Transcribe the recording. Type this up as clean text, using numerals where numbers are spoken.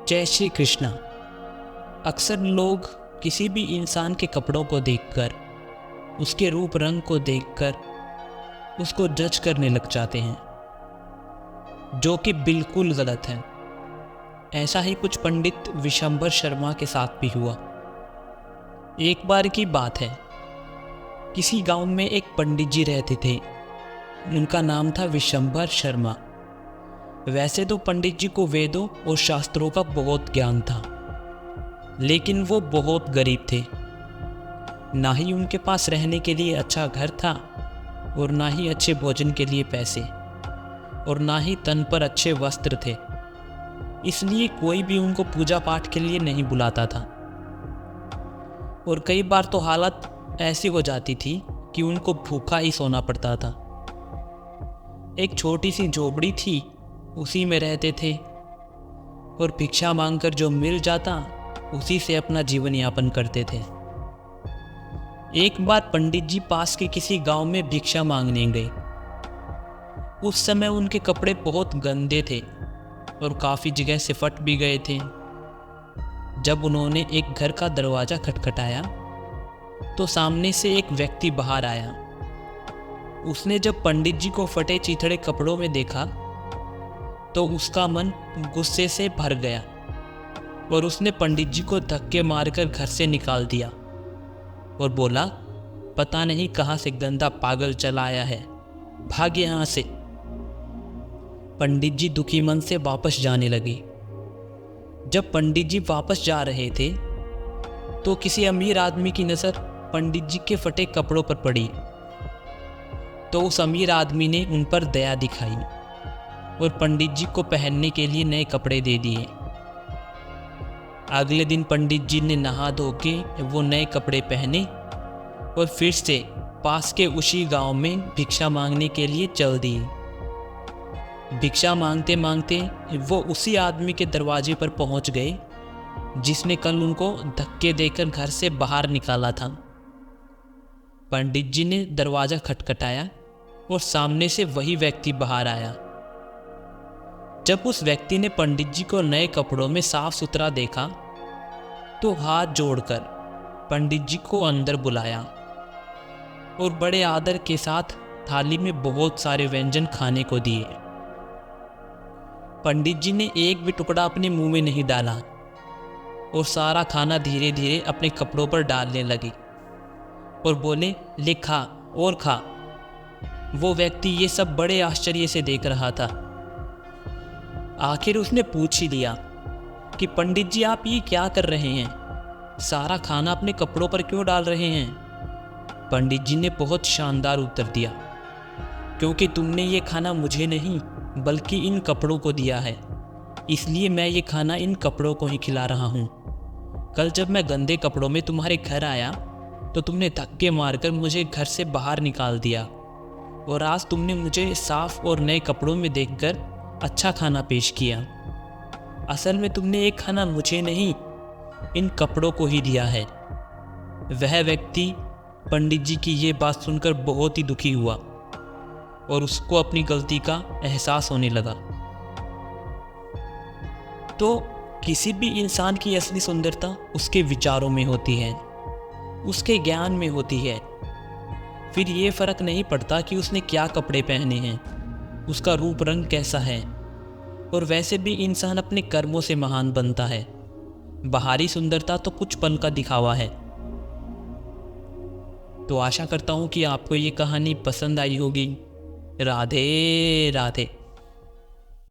जय श्री कृष्णा। अक्सर लोग किसी भी इंसान के कपड़ों को देखकर, उसके रूप रंग को देखकर उसको जज करने लग जाते हैं, जो कि बिल्कुल गलत है। ऐसा ही कुछ पंडित विशंबर शर्मा के साथ भी हुआ। एक बार की बात है, किसी गांव में एक पंडित जी रहते थे। उनका नाम था विशंबर शर्मा। वैसे तो पंडित जी को वेदों और शास्त्रों का बहुत ज्ञान था, लेकिन वो बहुत गरीब थे। ना ही उनके पास रहने के लिए अच्छा घर था, और ना ही अच्छे भोजन के लिए पैसे, और ना ही तन पर अच्छे वस्त्र थे। इसलिए कोई भी उनको पूजा पाठ के लिए नहीं बुलाता था। और कई बार तो हालत ऐसी हो जाती थी कि उनको भूखा ही सोना पड़ता था। एक छोटी सी झोपड़ी थी, उसी में रहते थे, और भिक्षा मांगकर जो मिल जाता उसी से अपना जीवन यापन करते थे। एक बार पंडित जी पास के किसी गांव में भिक्षा मांगने गए। उस समय उनके कपड़े बहुत गंदे थे और काफ़ी जगह से फट भी गए थे। जब उन्होंने एक घर का दरवाज़ा खटखटाया तो सामने से एक व्यक्ति बाहर आया। उसने जब पंडित जी को फटे चिथड़े कपड़ों में देखा तो उसका मन गुस्से से भर गया, और उसने पंडित जी को धक्के मारकर घर से निकाल दिया और बोला, पता नहीं कहाँ से गंदा पागल चला आया है, भाग यहाँ से। पंडित जी दुखी मन से वापस जाने लगे। जब पंडित जी वापस जा रहे थे तो किसी अमीर आदमी की नज़र पंडित जी के फटे कपड़ों पर पड़ी। तो उस अमीर आदमी ने उन पर दया दिखाई और पंडित जी को पहनने के लिए नए कपड़े दे दिए। अगले दिन पंडित जी ने नहा धो के वो नए कपड़े पहने और फिर से पास के उसी गांव में भिक्षा मांगने के लिए चल दिए। भिक्षा मांगते मांगते वो उसी आदमी के दरवाजे पर पहुंच गए जिसने कल उनको धक्के देकर घर से बाहर निकाला था। पंडित जी ने दरवाज़ा खटखटाया और सामने से वही व्यक्ति बाहर आया। जब उस व्यक्ति ने पंडित जी को नए कपड़ों में साफ सुथरा देखा तो हाथ जोड़कर पंडित जी को अंदर बुलाया और बड़े आदर के साथ थाली में बहुत सारे व्यंजन खाने को दिए। पंडित जी ने एक भी टुकड़ा अपने मुंह में नहीं डाला और सारा खाना धीरे धीरे अपने कपड़ों पर डालने लगे और बोले, ले खा और खा। वो व्यक्ति ये सब बड़े आश्चर्य से देख रहा था। आखिर उसने पूछ ही लिया कि पंडित जी आप ये क्या कर रहे हैं, सारा खाना अपने कपड़ों पर क्यों डाल रहे हैं। पंडित जी ने बहुत शानदार उत्तर दिया, क्योंकि तुमने ये खाना मुझे नहीं बल्कि इन कपड़ों को दिया है, इसलिए मैं ये खाना इन कपड़ों को ही खिला रहा हूँ। कल जब मैं गंदे कपड़ों में तुम्हारे घर आया तो तुमने धक्के मारकर मुझे घर से बाहर निकाल दिया, और आज तुमने मुझे साफ और नए कपड़ों में देखकर अच्छा खाना पेश किया। असल में तुमने एक खाना मुझे नहीं इन कपड़ों को ही दिया है। वह व्यक्ति पंडित जी की ये बात सुनकर बहुत ही दुखी हुआ और उसको अपनी गलती का एहसास होने लगा। तो किसी भी इंसान की असली सुंदरता उसके विचारों में होती है, उसके ज्ञान में होती है। फिर ये फर्क नहीं पड़ता कि उसने क्या कपड़े पहने हैं, उसका रूप रंग कैसा है। और वैसे भी इंसान अपने कर्मों से महान बनता है। बाहरी सुंदरता तो कुछ पल का दिखावा है। तो आशा करता हूँ कि आपको ये कहानी पसंद आई होगी। राधे राधे।